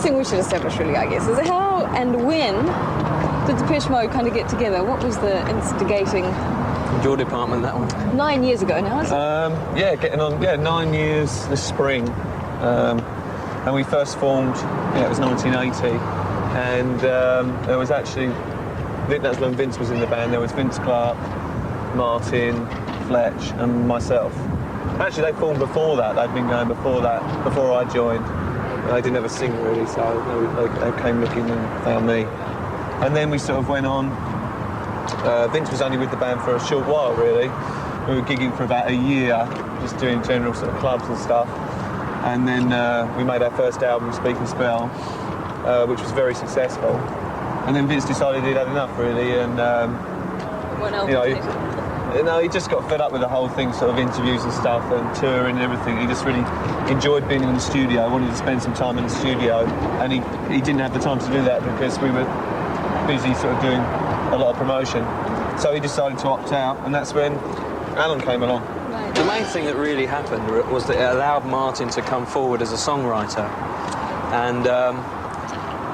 thing we should establish, really, I guess, is how and when did Depeche Mode kind of get together? What was the instigating... Your department, that one. 9 years ago now, isn't it? Yeah, getting on, 9 years this spring. And we first formed, it was 1980. And there was actually, I think that's when Vince was in the band. There was Vince Clarke, Martin, Fletch, and myself. Actually, they formed before that. They'd been going before that, before I joined. They didn't ever sing, really, so they came looking and found me. And then we sort of went on. Vince was only with the band for a short while, really. We were gigging for about a year, just doing general sort of clubs and stuff. And then we made our first album, Speak and Spell, which was very successful. And then Vince decided he'd had enough, really, and he just got fed up with the whole thing, sort of interviews and stuff and touring and everything. He just really enjoyed being in the studio, wanted to spend some time in the studio, and he didn't have the time to do that because we were busy sort of doing a lot of promotion. So he decided to opt out, and that's when Alan came along. Right. The main thing that really happened was that it allowed Martin to come forward as a songwriter. And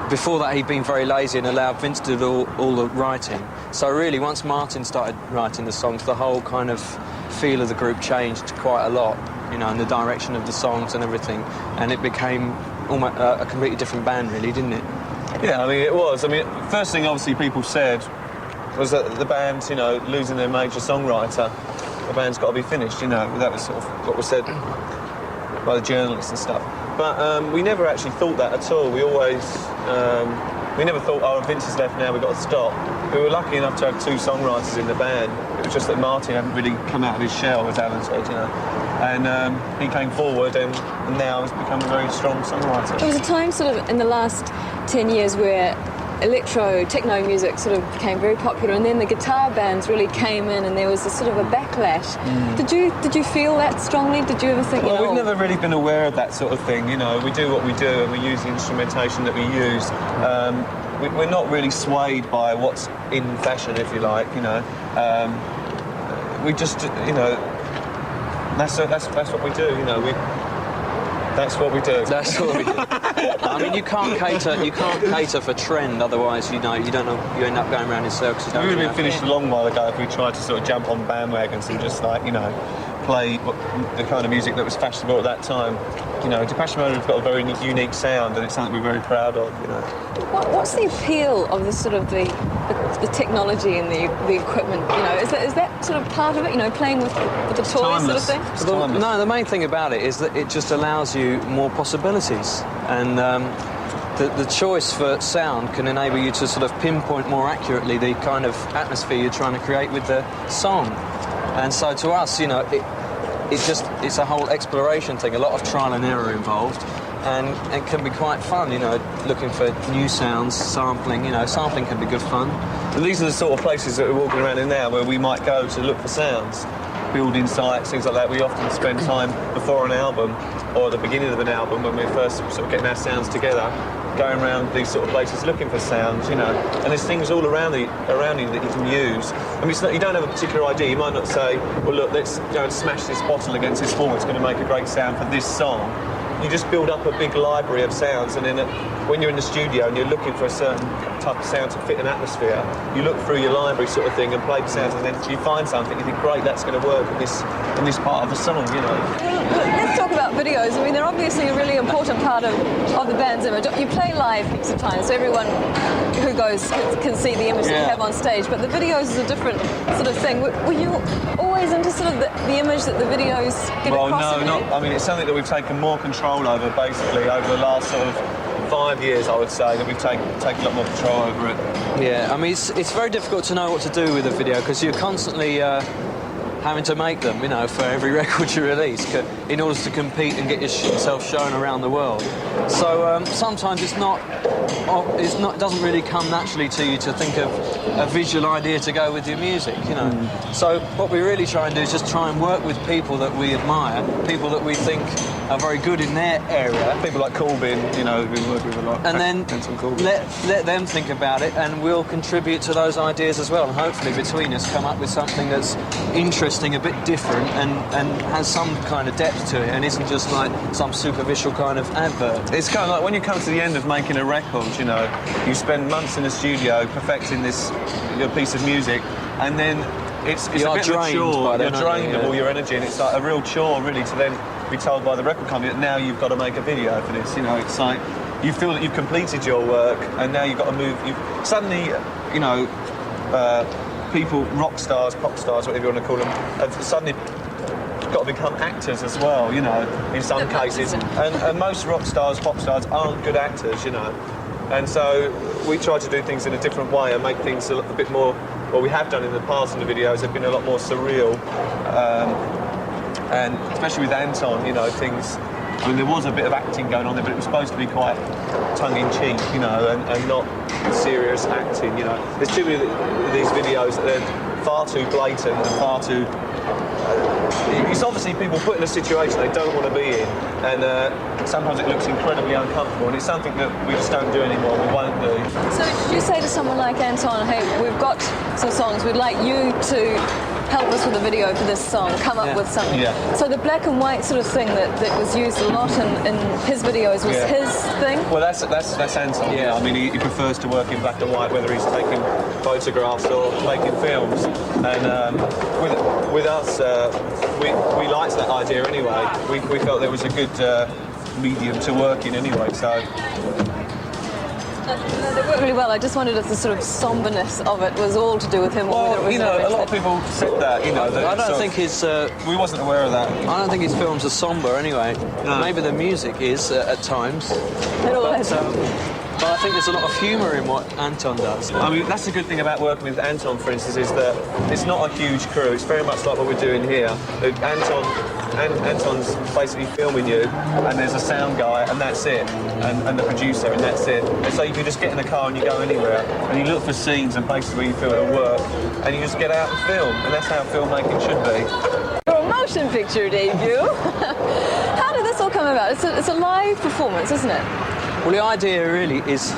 before that, he'd been very lazy and allowed Vince to do all the writing. So really, once Martin started writing the songs, the whole kind of feel of the group changed quite a lot, you know, in the direction of the songs and everything. And it became almost a completely different band, really, didn't it? Yeah, I mean, it was. I mean, first thing, obviously, people said was that the band, you know, losing their major songwriter, the band's got to be finished, you know. That was sort of what was said by the journalists and stuff. But we never actually thought that at all. We always... we never thought, oh, Vince has left now, we've got to stop. We were lucky enough to have two songwriters in the band. It was just that Martin hadn't really come out of his shell, as Alan said, you know. And he came forward and now has become a very strong songwriter. There was a time sort of in the last 10 years where electro, techno music sort of became very popular, and then the guitar bands really came in and there was a sort of a backlash. Did you feel that strongly? Did you ever think, well, we've never really been aware of that sort of thing, you know. We do what we do and we use the instrumentation that we use. We're not really swayed by what's in fashion, if you like, you know. We just, you know, that's what we do, you know. That's what we do. That's what we do. I mean, you can't cater for trend, otherwise, you know, you end up going around in circles. We would have been finished a long while ago if we tried to sort of jump on bandwagons and just, like, you know, play the kind of music that was fashionable at that time. You know, Depeche Mode have got a very unique sound, and it's something we're very proud of, you know. What's the appeal of the sort of the technology and the equipment? You know, is that sort of part of it? You know, playing with the toys, timeless. sort of thing. It's timeless. No, the main thing about it is that it just allows you more possibilities, and the choice for sound can enable you to sort of pinpoint more accurately the kind of atmosphere you're trying to create with the song. And so to us, you know, it's a whole exploration thing, a lot of trial and error involved, and it can be quite fun, you know, looking for new sounds, sampling, you know, sampling can be good fun. And these are the sort of places that we're walking around in now where we might go to look for sounds, building sites, things like that. We often spend time before an album or at the beginning of an album when we're first sort of getting our sounds together, going around these sort of places looking for sounds, you know. And there's things all around you that you can use. I mean, you don't have a particular idea. You might not say, well, look, let's go and smash this bottle against this wall. It's going to make a great sound for this song. You just build up a big library of sounds, and then when you're in the studio and you're looking for a certain type of sound to fit an atmosphere, you look through your library sort of thing and play the sounds, and then you find something, you think, great, that's going to work in this part of the song, you know. Let's talk about videos. I mean, they're obviously a really important part of the band's image. You play live heaps of times, so everyone who goes can see the image that you have on stage, but the videos is a different sort of thing. Were you always into sort of the image that the videos get across? Well, no, not. I mean, it's something that we've taken more control over, basically, over the last sort of 5 years, I would say, that we've taken a lot more control over it. Yeah, I mean, it's very difficult to know what to do with a video because you're constantly having to make them, you know, for every record you release in order to compete and get yourself shown around the world. So sometimes it doesn't really come naturally to you to think of a visual idea to go with your music, you know. So what we really try and do is just try and work with people that we admire, people that we think are very good in their area. People like Corbijn, you know, we work with a lot. And then Anton Corbijn. let them think about it, and we'll contribute to those ideas as well. And hopefully between us come up with something that's interesting, a bit different, and has some kind of depth to it, and isn't just like some superficial kind of advert. It's kind of like when you come to the end of making a record, you know, you spend months in the studio perfecting this piece of music, and then it's a bit of a chore. You're drained of all your energy, and it's like a real chore, really, to then be told by the record company that now you've got to make a video for this. You know, it's like you feel that you've completed your work, and now you've got to move. Suddenly, you know, people, rock stars, pop stars, whatever you want to call them, have suddenly got to become actors as well. You know, in some cases, and most rock stars, pop stars aren't good actors. You know, and so we try to do things in a different way and make things a bit more. What we have done in the past in the videos have been a lot more surreal. And especially with Anton, you know, things. I mean, there was a bit of acting going on there, but it was supposed to be quite tongue-in-cheek, you know, and not serious acting. You know, there's too many of these videos that they're far too blatant and far too. It's obviously people put in a situation they don't want to be in, and sometimes it looks incredibly uncomfortable, and it's something that we just don't do anymore. We won't do. So, did you say to someone like Anton, "Hey, we've got some songs. We'd like you to help us with a video for this song, come up with something." Yeah. So the black and white sort of thing that was used a lot in his videos was his thing? Well, that's Anton. Yeah. I mean, he prefers to work in black and white, whether he's taking photographs or making films. And with us, we liked that idea anyway. We felt there was a good medium to work in anyway, so... They worked really well. I just wondered if the sort of somberness of it was all to do with him, or whether it was. You know, a lot of people said that. You know, I don't think his. We wasn't aware of that. I don't think his films are somber anyway. No. Maybe the music is at times. It all is. But I think there's a lot of humour in what Anton does. I mean, that's the good thing about working with Anton, for instance, is that it's not a huge crew. It's very much like what we're doing here. Anton's basically filming you, and there's a sound guy, and that's it, and the producer, and that's it. And so you can just get in the car and you go anywhere, and you look for scenes and places where you feel it'll work, and you just get out and film, and that's how filmmaking should be. Your motion picture debut. How did this all come about? It's a live performance, isn't it? Well, the idea really is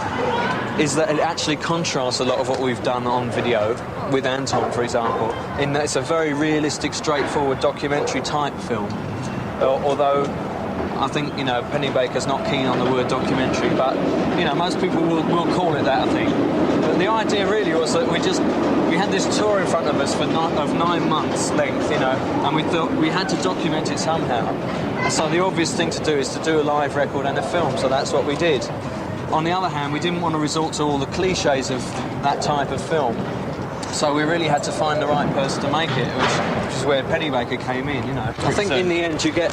that it actually contrasts a lot of what we've done on video with Anton, for example, in that it's a very realistic, straightforward documentary type film. Although I think, you know, Penny Baker's not keen on the word documentary, but, you know, most people will call it that, I think. But the idea really was that we had this tour in front of us of 9 months length, you know, and we thought we had to document it somehow. So the obvious thing to do is to do a live record and a film, so that's what we did. On the other hand, we didn't want to resort to all the cliches of that type of film. So we really had to find the right person to make it, which is where Penny Baker came in, you know. I think in the end you get...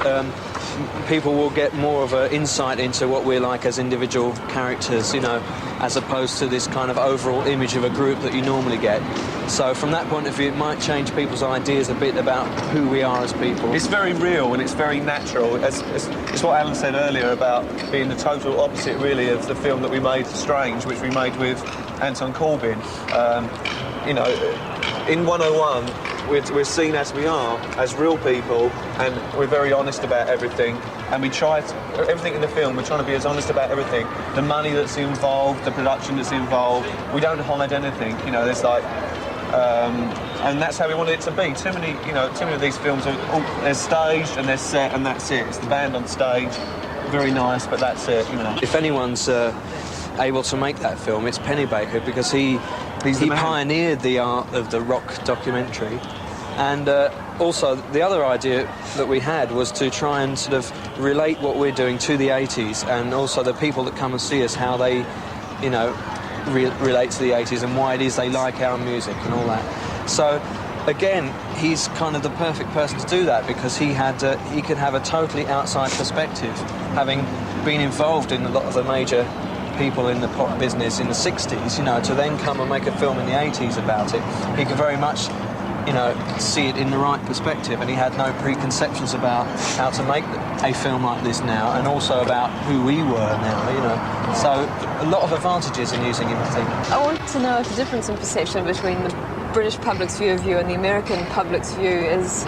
people will get more of an insight into what we're like as individual characters, you know, as opposed to this kind of overall image of a group that you normally get. So from that point of view, it might change people's ideas a bit about who we are as people. It's very real and it's very natural. It's what Alan said earlier about being the total opposite, really, of the film that we made, Strange, which we made with Anton Corbijn. You know, in 101, we're seen as we are, as real people, and we're very honest about everything. And we try everything in the film, we're trying to be as honest about everything. The money that's involved, the production that's involved, we don't hide anything. You know, there's like, and that's how we wanted it to be. Too many of these films they're staged and they're set and that's it. It's the band on stage, very nice, but that's it. You know. If anyone's able to make that film, it's Penny Baker, because he pioneered the art of the rock documentary. And also, the other idea that we had was to try and sort of relate what we're doing to the 80s, and also the people that come and see us, how they, you know, relate to the 80s and why it is they like our music and all that. So, again, he's kind of the perfect person to do that, because he could have a totally outside perspective, having been involved in a lot of the major people in the pop business in the 60s, you know, to then come and make a film in the 80s about it. He could very much, you know, see it in the right perspective, and he had no preconceptions about how to make a film like this now, and also about who we were now, you know. So a lot of advantages in using him, I think. I want to know if the difference in perception between the British public's view of you and the American public's view is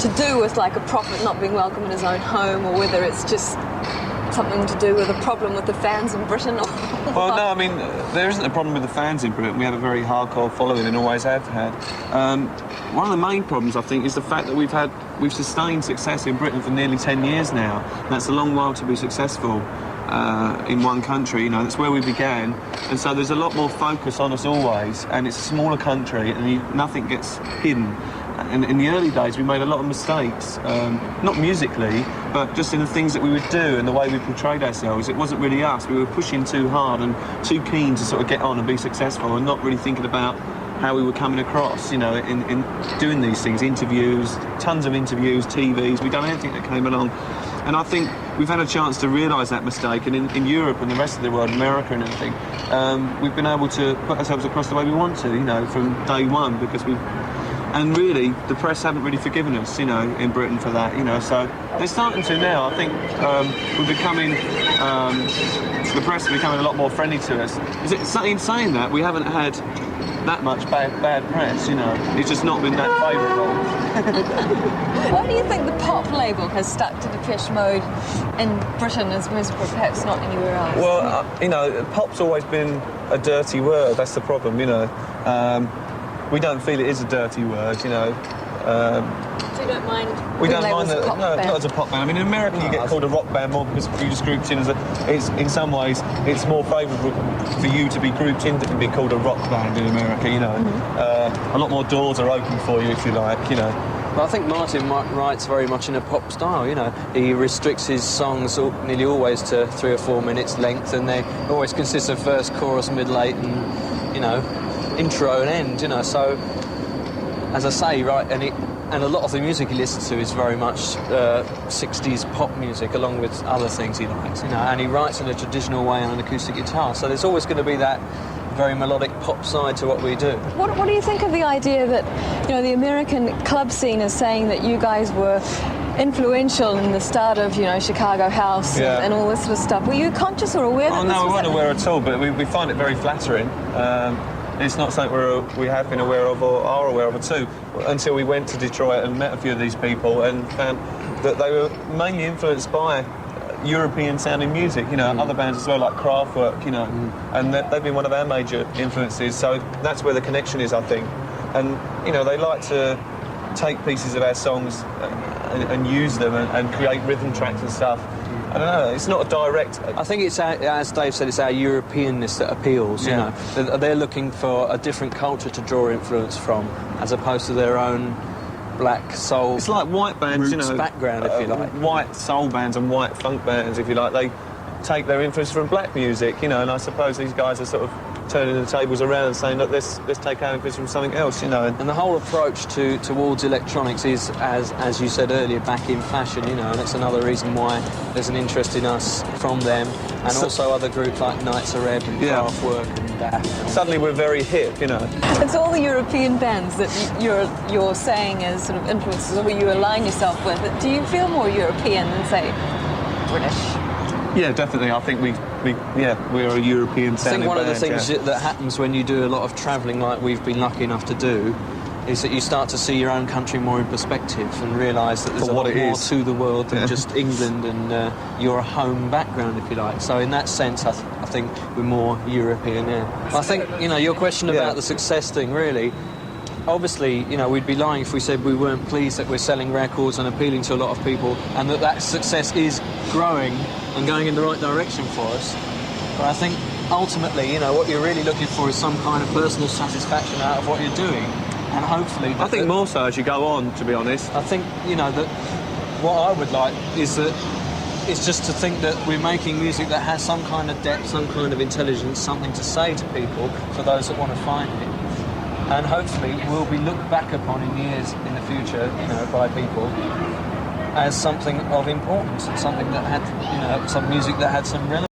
to do with like a prophet not being welcome in his own home, or whether it's just something to do with a problem with the fans in Britain. Or well, no, I mean, there isn't a problem with the fans in Britain. We have a very hardcore following and always have had. One of the main problems, I think, is the fact that we've sustained success in Britain for nearly 10 years now. And that's a long while to be successful in one country. You know, that's where we began. And so there's a lot more focus on us always. And it's a smaller country, and nothing gets hidden. And in the early days, we made a lot of mistakes, not musically, but just in the things that we would do and the way we portrayed ourselves. It wasn't really us. We were pushing too hard and too keen to sort of get on and be successful, and not really thinking about how we were coming across, you know, in doing these things, interviews, tons of interviews, TVs. We've done anything that came along. And I think we've had a chance to realise that mistake, and in Europe and the rest of the world, America and everything, we've been able to put ourselves across the way we want to, you know, from day one, because we've... And really, the press haven't really forgiven us, you know, in Britain for that, you know. So they're starting to now. I think we're becoming, the press are becoming a lot more friendly to us. In saying that, we haven't had that much bad press, you know. It's just not been that favourable. Why do you think the pop label has stuck to Depeche Mode in Britain as musical, perhaps not anywhere else? Well, you know, pop's always been a dirty word. That's the problem, you know. We don't feel it is a dirty word, you know. So you don't mind? We don't mind that. No, not as a pop band. I mean, in America you get called a rock band more because you just grouped in as it's in some ways it's more favourable for you to be grouped in than be called a rock band in America. You know, a lot more doors are open for you if you like. You know. But I think Martin writes very much in a pop style, you know. He restricts his songs nearly always to 3 or 4 minutes length, and they always consist of verse, chorus, middle, eight, and, you know, intro and end, you know. So, as I say, right, and a lot of the music he listens to is very much 60s pop music, along with other things he likes, you know. And he writes in a traditional way on an acoustic guitar, so there's always going to be that very melodic pop side to what we do. What do you think of the idea that, you know, the American club scene is saying that you guys were influential in the start of, you know, Chicago House and all this sort of stuff? Were you conscious or aware that Oh, no, we weren't aware at all, but we find it very flattering. It's not something we have been aware of or are aware of at all, until we went to Detroit and met a few of these people and found that they were mainly influenced by European-sounding music, you know, other bands as well, like Kraftwerk, you know, and they've been one of our major influences, so that's where the connection is, I think. And, you know, they like to take pieces of our songs and use them and create rhythm tracks and stuff. I don't know, it's not a direct... I think it's, as Dave said, it's our Europeanness that appeals, you know. They're looking for a different culture to draw influence from, as opposed to their own black soul... It's like white bands, you know... background, if you like. White soul bands and white funk bands, if you like. They take their influence from black music, you know, and I suppose these guys are sort of turning the tables around and saying, look, let's take our influence from something else, you know. And the whole approach towards electronics is, as you said earlier, back in fashion, you know, and that's another reason why there's an interest in us from them, and also other groups like Knights of Ebb and Kraftwerk and Daft. Suddenly we're very hip, you know. It's all the European bands that you're saying as sort of influences, or you align yourself with. Do you feel more European than, say, British? Yeah, definitely. I think we're a European sounding band. I think one of the things that happens when you do a lot of travelling, like we've been lucky enough to do, is that you start to see your own country more in perspective and realise that there's a lot more to the world than just England and your home background, if you like. So in that sense, I think we're more European, I think, you know, your question about the success thing, really, obviously, you know, we'd be lying if we said we weren't pleased that we're selling records and appealing to a lot of people, and that success is growing and going in the right direction for us. But I think ultimately, you know, what you're really looking for is some kind of personal satisfaction out of what you're doing, and hopefully... I think more so as you go on, to be honest. I think, you know, that what I would like is that it's just to think that we're making music that has some kind of depth, some kind of intelligence, something to say to people, for those that want to find it. And hopefully will be looked back upon in years in the future, you know, by people as something of importance, and something that had, you know, some music that had some relevance.